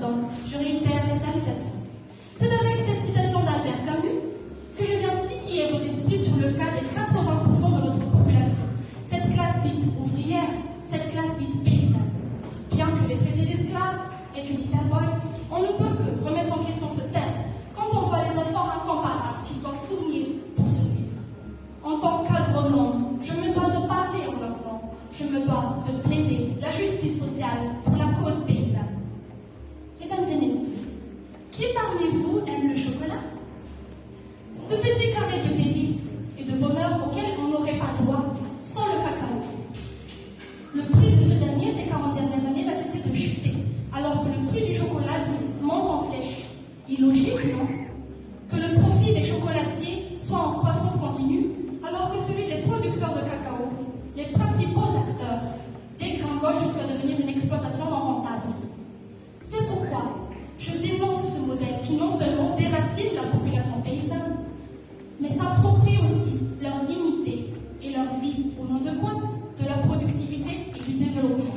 présidente, je réitère les salutations. C'est avec cette citation d'Albert Camus que je viens titiller vos esprits sur le cas des 80% de notre population, cette classe dite ouvrière, cette classe dite paysanne. Bien que les traités d'esclaves est une hyperbole, on ne peut que remettre en question ce terme quand on voit les efforts incomparables qu'ils doivent fournir pour survivre. En tant qu'agronome, je me dois de parler en leur nom, je me dois de plaider la justice sociale pour la cause paysanne. Mesdames et messieurs, qui parmi vous aime le chocolat? Ce petit carré de délices et de bonheur auquel on n'aurait pas droit sans le cacao. Le prix de ce dernier, ces 40 dernières années, n'a cessé de chuter, alors que le prix du chocolat monte en flèche. Illogique, non? Que le profit des chocolatiers soit en croissance continue, alors que celui des producteurs de cacao, les principaux acteurs, dégringolent jusqu'à devenir une exploitation non rentable. C'est pourquoi je dénonce ce modèle qui non seulement déracine la population paysanne, mais s'approprie aussi leur dignité et leur vie au nom de quoi? De la productivité et du développement.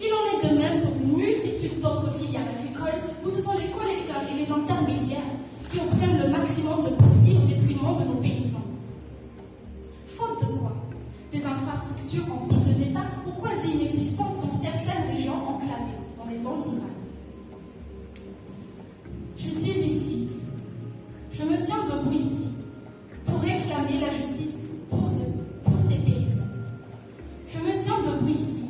Il en est de même pour une multitude d'autres filières agricoles où ce sont les collecteurs et les intermédiaires qui obtiennent le maximum de profit au détriment de nos paysans. Faute de quoi? Des infrastructures en piteux état ou quasi inexistantes dans certaines régions enclavées dans les zones rurales. Je suis ici, je me tiens debout ici pour réclamer la justice pour ces paysans. Je me tiens debout ici